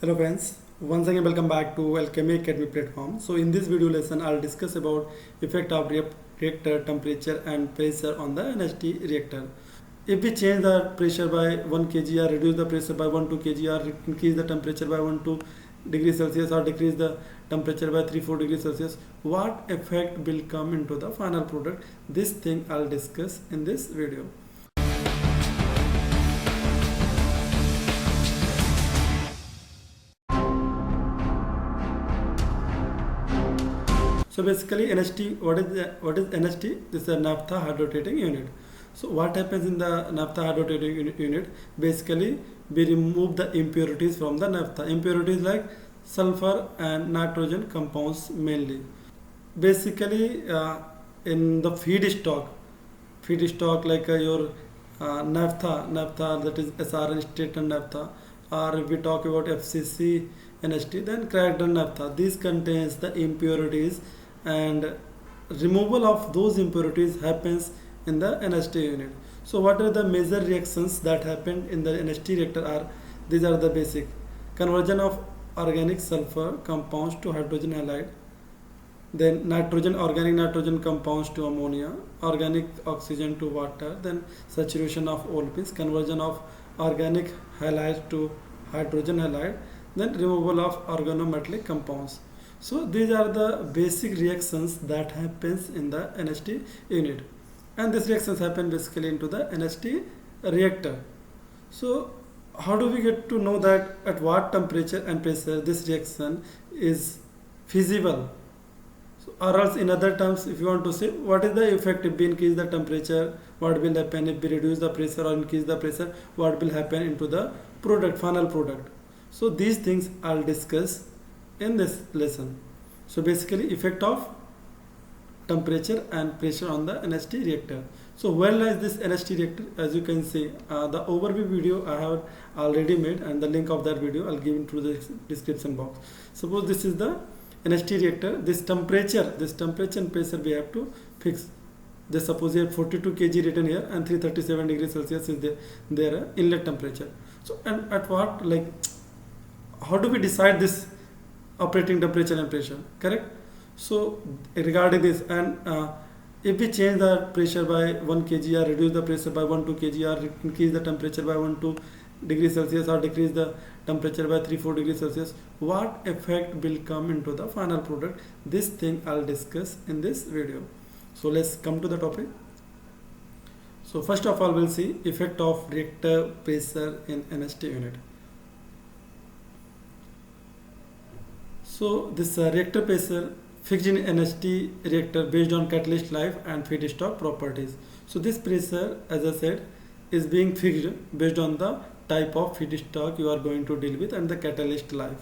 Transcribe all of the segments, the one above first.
Hello friends, once again welcome back to Alchemy Academy platform. So in this video lesson I'll discuss about effect of reactor temperature and pressure on the NHT reactor. If we change the pressure by 1 kg or reduce the pressure by 1 2 kg or increase the temperature by 1 2 degrees Celsius or decrease the temperature by 3 4 degrees Celsius, what effect will come into the final product? This thing I'll discuss in this video. So basically NHT, what is NHT? This is a naphtha hydrotreating unit. So what happens in the naphtha hydrotreating unit? Basically we remove the impurities from the naphtha. Impurities like sulfur and nitrogen compounds mainly. Basically in the feedstock like your naphtha that is SRN straightened naphtha, or if we talk about FCC NHT, then cracked naphtha. These contains the impurities, and removal of those impurities happens in the NHT unit. So what are the major reactions that happen in the NHT reactor are these are the basic: conversion of organic sulfur compounds to hydrogen halide, then organic nitrogen compounds to ammonia, organic oxygen to water, then saturation of olefins, conversion of organic halides to hydrogen halide, then removal of organometallic compounds. So these are the basic reactions that happens in the NHT unit, and these reactions happen basically into the NHT reactor. So how do we get to know that at what temperature and pressure this reaction is feasible? Or else in other terms, if you want to say what is the effect if we increase the temperature, what will happen if we reduce the pressure or increase the pressure, what will happen into the final product. So these things I'll discuss in this lesson. So basically effect of temperature and pressure on the NHT reactor. So where lies this NHT reactor? As you can see, the overview video I have already made, and the link of that video I'll give into the description box. Suppose this is the NHT reactor. This temperature and pressure we have to fix. Just suppose you have 42 kg written here and 337 degrees Celsius is their inlet temperature. So and at what, like, how do we decide this operating temperature and pressure? Correct. So regarding this, and if we change the pressure by 1 kg or reduce the pressure by 1 2 kg or increase the temperature by 1 2 degrees Celsius or decrease the temperature by 3 4 degrees Celsius, what effect will come into the final product? This thing I'll discuss in this video. So let's come to the topic. So first of all, we'll see effect of reactor pressure in NHT unit. So this reactor pressure fixed in NHT reactor based on catalyst life and feedstock properties. So this pressure, as I said, is being fixed based on the type of feedstock you are going to deal with and the catalyst life.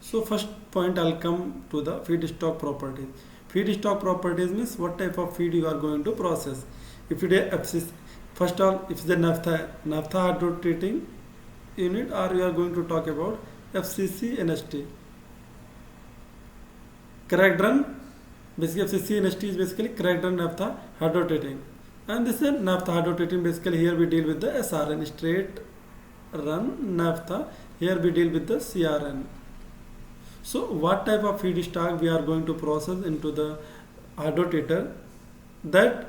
So first point, I'll come to the feedstock properties. Feedstock properties means what type of feed you are going to process. If it is FCC, first of all, if the naphtha hydrotreating unit, or you are going to talk about FCC NHT. Cracked run, basically FCC NHT is basically cracked run naphtha hydrotreating, and this is naphtha hydrotreating. Basically here we deal with the SRN, straight run naphtha. Here we deal with the CRN. So what type of feedstock we are going to process into the hydrotreator, that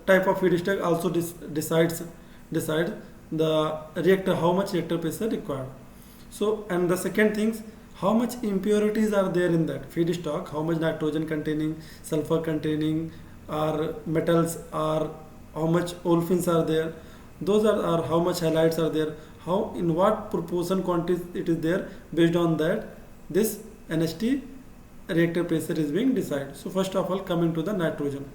type of feedstock also decides the reactor, how much reactor pressure required. So, and the second things, how much impurities are there in that feedstock, how much nitrogen containing, sulfur containing, or metals, or how much olefins are there, those are how much halides are there, how in what proportion quantities it is there. Based on that, this NHT reactor pressure is being decided. So first of all, coming to the nitrogen,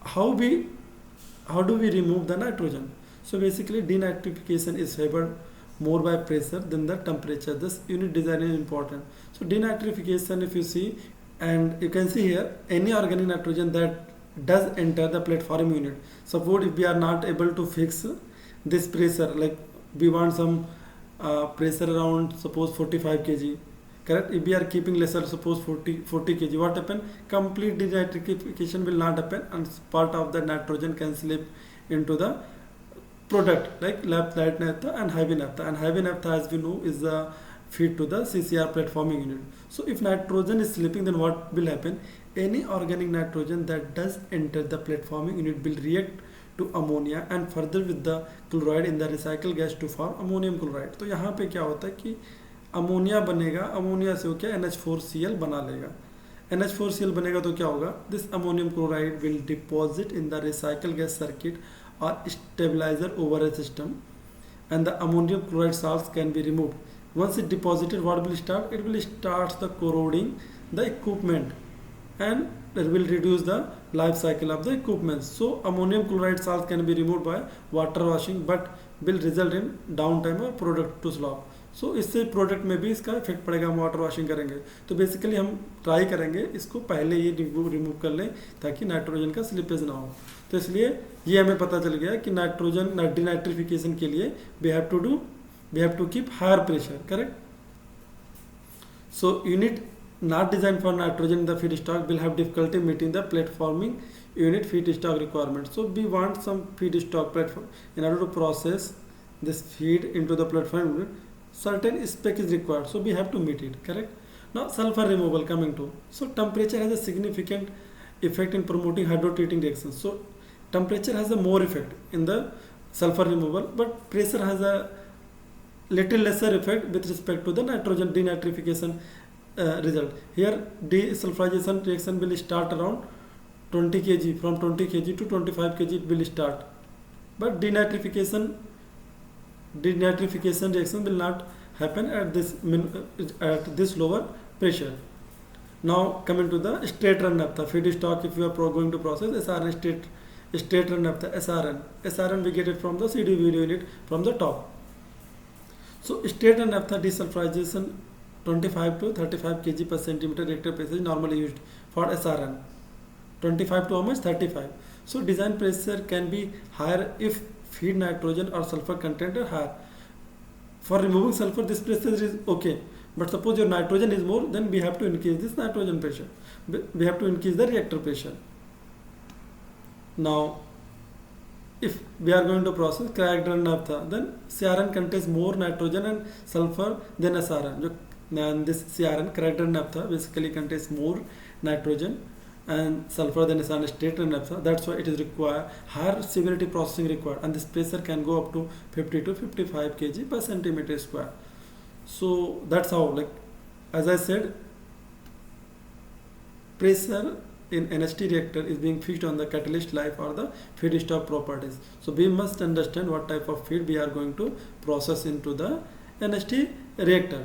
how do we remove the nitrogen? So basically denitrification is favored more by pressure than the temperature. This unit design is important. So denitrification, if you see, and you can see here, any organic nitrogen that does enter the platform unit. Suppose if we are not able to fix this pressure, like we want some pressure around suppose 45 kg, correct? If we are keeping lesser, suppose 40 kg, what happen? Complete denitrification will not happen, and part of the nitrogen can slip into the product like light naphtha and heavy naphtha. And heavy naphtha, as we know, is the feed to the CCR platforming unit. So if nitrogen is slipping, then what will happen? Any organic nitrogen that does enter the platforming unit will react to ammonia and further with the chloride in the recycled gas to form ammonium chloride. तो यहाँ पे क्या होता है कि ammonia बनेगा, ammonia से वो क्या NH4Cl बना लेगा. NH4Cl बनेगा तो क्या होगा? This ammonium chloride will deposit in the recycle gas circuit or stabilizer over a system, and the ammonium chloride salts can be removed. Once it deposited, what will start? It will start the corroding the equipment, and it will reduce the life cycle of the equipment. So ammonium chloride salts can be removed by water washing, but will result in downtime or product to slop. सो इससे product में भी इसका effect पड़ेगा. हम water washing करेंगे तो basically हम try करेंगे इसको पहले ये रिमूव कर लें ताकि नाइट्रोजन का स्लिपेज ना हो. तो इसलिए ये हमें पता चल गया कि नाइट्रोजन डिनाइट्रिफिकेशन के लिए we have to keep higher pressure. Correct. So unit not designed for nitrogen in the feedstock will have difficulty meeting the platforming unit feedstock requirements. So we want some feedstock platform in order to process this feed into the platform unit. Certain spec is required, so we have to meet it. Correct. Now sulfur removal coming to. So temperature has a significant effect in promoting hydrotreating reactions. So temperature has a more effect in the sulfur removal, but pressure has a little lesser effect with respect to the nitrogen denitrification result. Here desulfurization reaction will start around 20 kg. From 20 kg to 25 kg it will start, but denitrification reaction will not happen at this lower pressure. Now coming to the straight run naphtha feedstock, if you are going to process SRN straight run naphtha SRN we get it from the CD video unit from the top. So straight run naphtha desulfurization 25 to 35 kg per centimeter reactor pressure is normally used for SRN. 25 to how much? 35. So design pressure can be higher if feed nitrogen or sulfur content are higher. For removing sulfur, this pressure is okay, but suppose your nitrogen is more, then we have to increase this nitrogen pressure. We have to increase the reactor pressure. Now if we are going to process cracked run naphtha, then CRN contains more nitrogen and sulfur than SRN. And this CRN cracked run naphtha basically contains more nitrogen and sulfur than SRN straight run naphtha. That's why it is required higher severity processing required, and this pressure can go up to 50 to 55 kg per centimeter square. So that's how, like as I said, pressure in NHT reactor is being fixed on the catalyst life or the feedstock properties. So we must understand what type of feed we are going to process into the NHT reactor.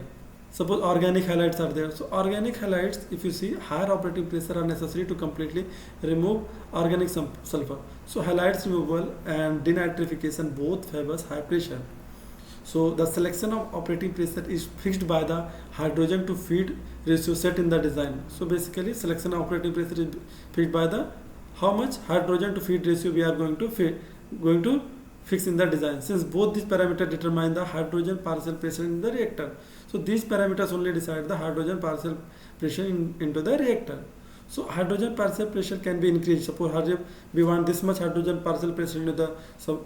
Suppose organic halides are there. So organic halides, if you see, higher operating pressure are necessary to completely remove organic sulfur. So halides removal and denitrification both favors high pressure. So the selection of operating pressure is fixed by the hydrogen to feed ratio set in the design. So basically selection of operating pressure is fixed by the how much hydrogen to feed ratio we are going to fix in the design, since both these parameters determine the hydrogen partial pressure in the reactor. So these parameters only decide the hydrogen partial pressure into the reactor. So hydrogen partial pressure can be increased. Suppose we want this much hydrogen partial pressure into the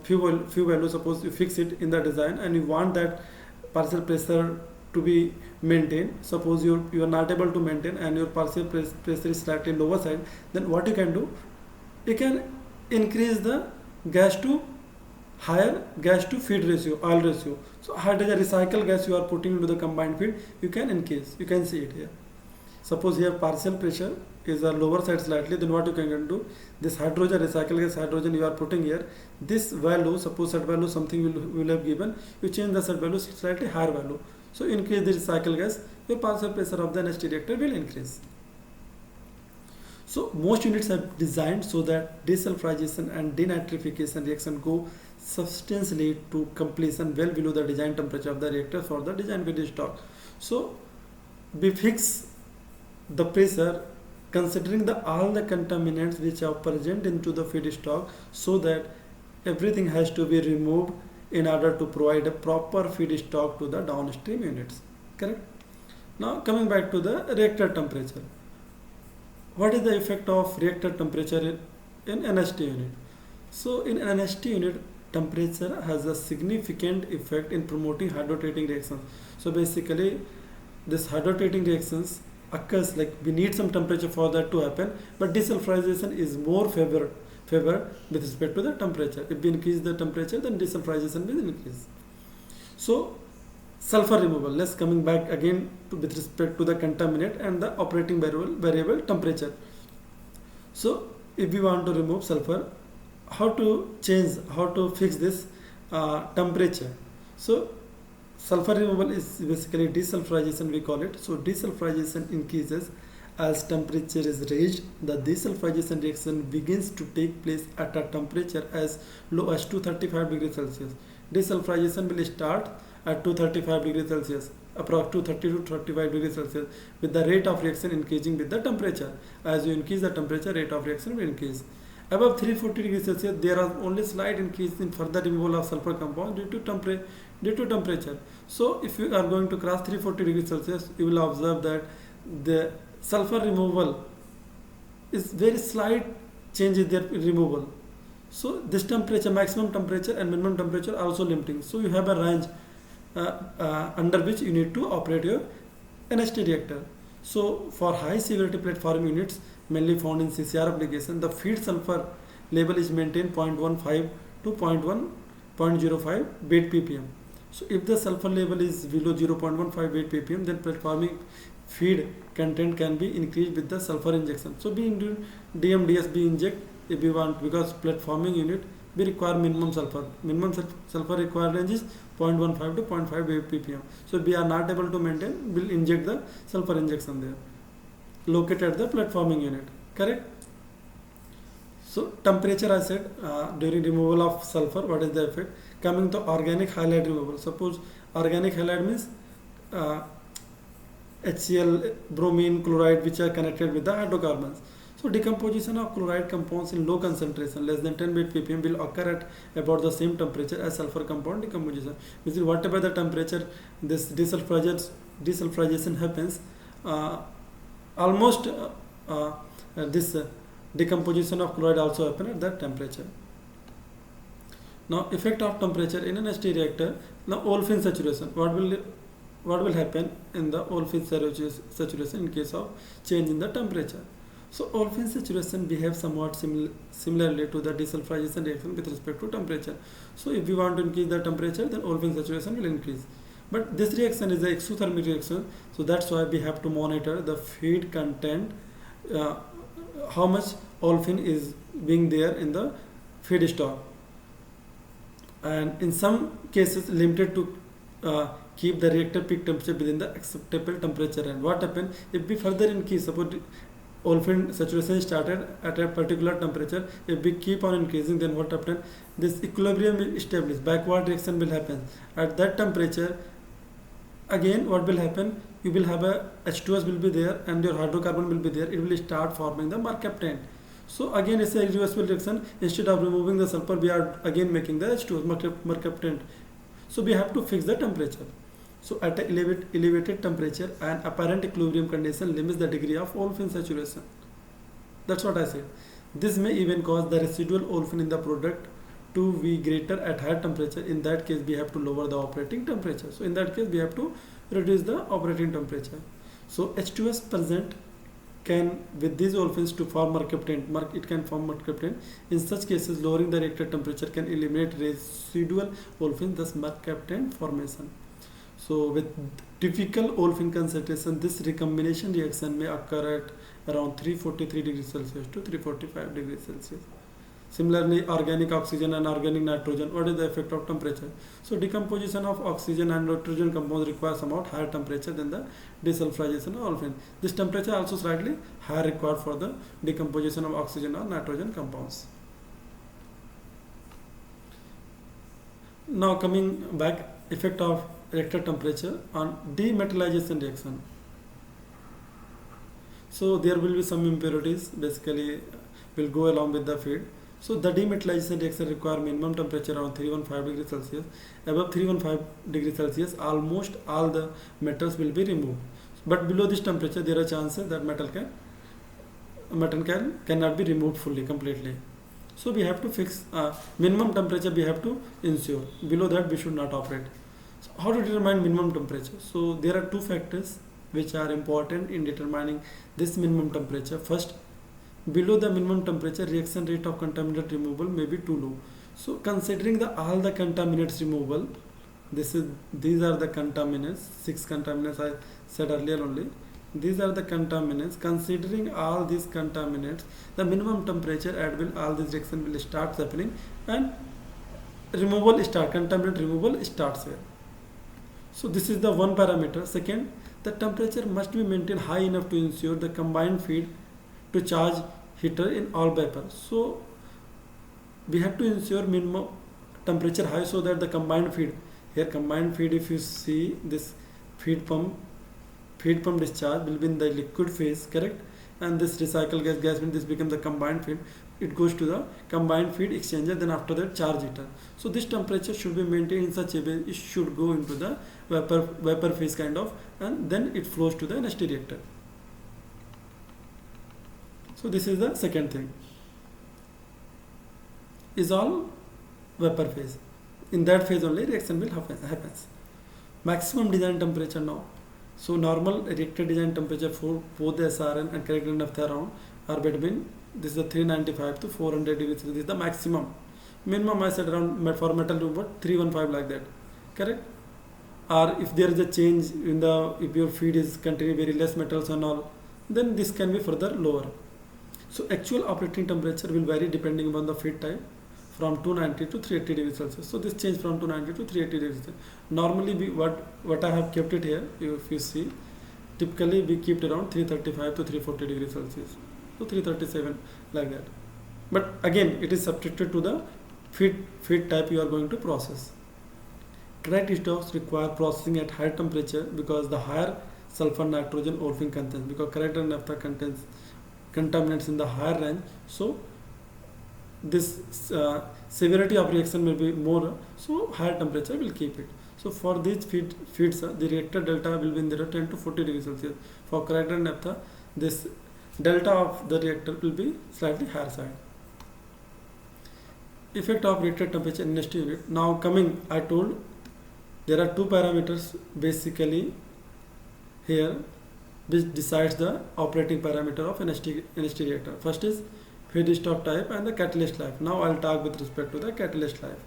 few value. Suppose you fix it in the design and you want that partial pressure to be maintained. Suppose you are not able to maintain and your partial pressure is slightly lower side. Then what you can do? You can increase the higher gas to feed ratio, oil ratio. So hydrogen recycled gas you are putting into the combined feed, you can increase. You can see it here. Suppose here partial pressure is a lower side slightly, then what you can do? This hydrogen recycled gas hydrogen you are putting here, this value, suppose set value something will have given, you change the set value slightly higher value. So increase the recycled gas, your partial pressure of the NHT reactor will increase. So most units are designed so that desulfurization and denitrification reaction go substantially to completion well below the design temperature of the reactor for the design feedstock. So we fix the pressure considering all the contaminants which are present into the feedstock, so that everything has to be removed in order to provide a proper feedstock to the downstream units. Correct? Now coming back to the reactor temperature. What is the effect of reactor temperature in NHT unit? So in NHT unit, temperature has a significant effect in promoting hydrogenating reactions. So basically, this hydrogenating reactions occurs like we need some temperature for that to happen, but desulfurization is more favor with respect to the temperature. If we increase the temperature, then desulfurization will increase. So sulfur removal. Let's coming back again with respect to the contaminant and the operating variable temperature. So if we want to remove sulfur, how to fix this temperature? So sulfur removal is basically desulfurization, we call it. So desulfurization increases as temperature is raised. The desulfurization reaction begins to take place at a temperature as low as 235 degrees Celsius. Desulfurization will start at 235 degrees Celsius, approximately 230 to 35 degrees Celsius, with the rate of reaction increasing with the temperature. As you increase the temperature, rate of reaction will increase. Above 340 degrees Celsius, there are only slight increase in further removal of sulfur compound due to temperature. So if you are going to cross 340 degrees Celsius, you will observe that the sulfur removal is very slight change in their removal. So this temperature, maximum temperature and minimum temperature are also limiting. So you have a range under which you need to operate your NHT reactor. So for high severity platform units mainly found in CCR application, the feed sulfur level is maintained 0.15 to 0.05 weight ppm. So if the sulfur level is below 0.15 weight ppm, then platforming feed content can be increased with the sulfur injection. So we do DMDS we inject if we want, because platforming unit we require minimum sulfur. Minimum sulfur required range is 0.15 to 0.5 weight ppm. So we are not able to maintain, we'll inject the sulfur injection there, located at the platforming unit. Correct? So temperature I said during removal of sulfur, what is the effect? Coming to organic halide removal. Suppose organic halide means HCl, bromine, chloride, which are connected with the hydrocarbons. So decomposition of chloride compounds in low concentration, less than 10 weight ppm, will occur at about the same temperature as sulfur compound decomposition. Which is whatever the temperature this desulfurization happens, almost this decomposition of chloride also happen at that temperature. Now effect of temperature in an ST reactor. Now olefin saturation. What will happen in the olefin saturation in case of change in the temperature? So olefin saturation behaves somewhat similarly to the desulfurization reaction with respect to temperature. So if we want to increase the temperature, then olefin saturation will increase. But this reaction is an exothermic reaction, so that's why we have to monitor the feed content, how much olefin is being there in the feedstock, and in some cases limited to keep the reactor peak temperature within the acceptable temperature. And what happens if we further increase, suppose olefin saturation started at a particular temperature, if we keep on increasing, then what happens? This equilibrium will establish, backward reaction will happen at that temperature. Again what will happen, you will have a H2S will be there and your hydrocarbon will be there, it will start forming the mercaptan. So again it's a irreversible reaction. Instead of removing the sulfur, we are again making the H2S mercaptan. So we have to fix the temperature. So at an elevated temperature, an apparent equilibrium condition limits the degree of olefin saturation. That's what I said. This may even cause the residual olefin in the product to be greater at higher temperature. In that case, we have to lower the operating temperature. So in that case, we have to reduce the operating temperature. So H2S present can, with these olefins, to form mercaptan. It can form mercaptan. In such cases, lowering the reactor temperature can eliminate residual olefin, thus mercaptan formation. So with typical olefin concentration, this recombination reaction may occur at around 343 degrees Celsius to 345 degrees Celsius. Similarly, organic oxygen and organic nitrogen, what is the effect of temperature? So decomposition of oxygen and nitrogen compounds requires somewhat higher temperature than the desulfurization of olefin. This temperature also slightly higher required for the decomposition of oxygen or nitrogen compounds. Now coming back, effect of reactor temperature on demetallization reaction. So there will be some impurities basically will go along with the feed. So the demetallization reaction require minimum temperature around 315 degrees Celsius. Above 315 degrees Celsius, almost all the metals will be removed. But below this temperature, there are chances that metal cannot be removed fully, completely. So we have to fix minimum temperature, we have to ensure. Below that we should not operate. So how to determine minimum temperature? So there are two factors which are important in determining this minimum temperature. First, below the minimum temperature, reaction rate of contaminant removal may be too low. So considering all the contaminants removal, these are the contaminants, 6 contaminants I said earlier only. These are the contaminants. Considering all these contaminants, the minimum temperature at which all these reaction will start happening and contaminant removal starts here. So this is the one parameter. Second, the temperature must be maintained high enough to ensure the combined feed to charge heater in all vapor. So we have to ensure minimum temperature high so that the combined feed, here combined feed, if you see this feed pump discharge will be in the liquid phase, correct, and this recycled gas when this becomes the combined feed, it goes to the combined feed exchanger, then after that charge heater. So this temperature should be maintained in such a way it should go into the vapor phase kind of, and then it flows to the NST reactor. So this is the second thing, is all vapor phase. In that phase only reaction will happens. Maximum design temperature now. So normal reactor design temperature for both the SRN and correct naphtha round are between, this is the 395 to 400 degrees. This is the maximum. Minimum I said around for metal room, but 315 like that, correct. Or if there is a change in if your feed is containing very less metals and all, then this can be further lower. So actual operating temperature will vary depending upon the feed type, from 290 to 380 degrees Celsius. So this change from 290 to 380 degrees Celsius. Normally what I have kept it here, if you see, typically we keep it around 335 to 340 degrees Celsius. So 337 like that. But again, it is subjected to the feed type you are going to process. Cracked stocks require processing at higher temperature because the higher sulfur, nitrogen, olefin content, because cracked and naphtha contains contaminants in the higher range. So this severity of reaction may be more, so higher temperature will keep it. So for these feeds, the reactor delta will be in the 10 to 40 degrees Celsius. For cracked and naphtha, this delta of the reactor will be slightly higher side. Effect of reactor temperature in NST unit. Now coming, I told there are two parameters basically here which decides the operating parameter of NST reactor. First is feedstock type and the catalyst life. Now I'll talk with respect to the catalyst life.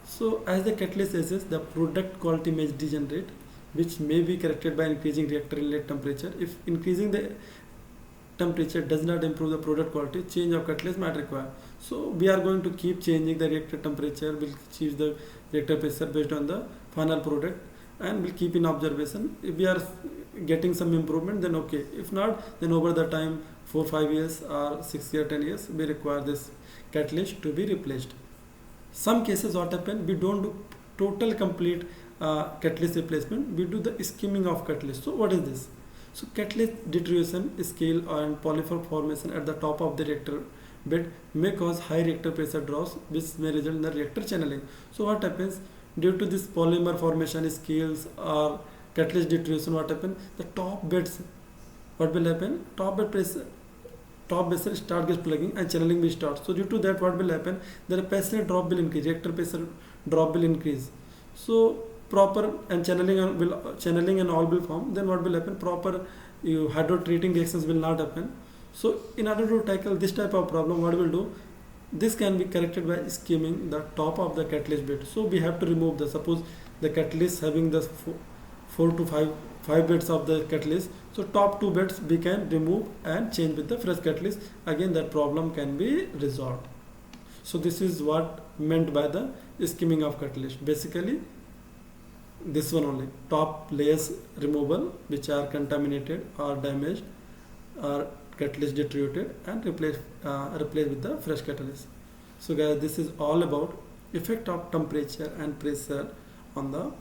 So as the catalyst ages, the product quality may degenerate, which may be corrected by increasing reactor inlet temperature. If increasing the temperature does not improve the product quality, change of catalyst might require. So we are going to keep changing the reactor temperature, we'll change the reactor pressure based on the final product, and we'll keep in observation. If we are getting some improvement, then okay. If not, then over the time 4-5 years or 6 years 10 years we require this catalyst to be replaced. Some cases what happen, we don't do total complete catalyst replacement, we do the skimming of catalyst. So what is this? So catalyst deterioration, scale and polymer formation at the top of the reactor bed may cause high reactor pressure drops, which may result in the reactor channeling. So what happens, due to this polymer formation, scales or catalyst deterioration, what happens, the top beds, what will happen, top pressure start gets plugging and channeling will start. So due to that, what will happen, the pressure drop will increase, reactor pressure drop will increase. So proper and channeling and all will form. Then what will happen, proper hydrotreating reactions will not happen. So in order to tackle this type of problem, what we'll do, this can be corrected by skimming the top of the catalyst bed. So we have to remove suppose the catalyst having the 4 to 5 beds of the catalyst. So top 2 beds we can remove and change with the fresh catalyst. Again, that problem can be resolved. So this is what meant by the skimming of catalyst. Basically, this one only, top layers removal which are contaminated or damaged or catalyst deteriorated, and replace with the fresh catalyst. So guys, this is all about effect of temperature and pressure on the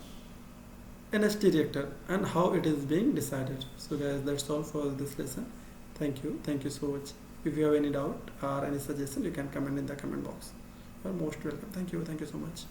NST reactor and how it is being decided. So guys, that's all for this lesson. Thank you so much. If you have any doubt or any suggestion, you can comment in the comment box. You are most welcome. Thank you so much.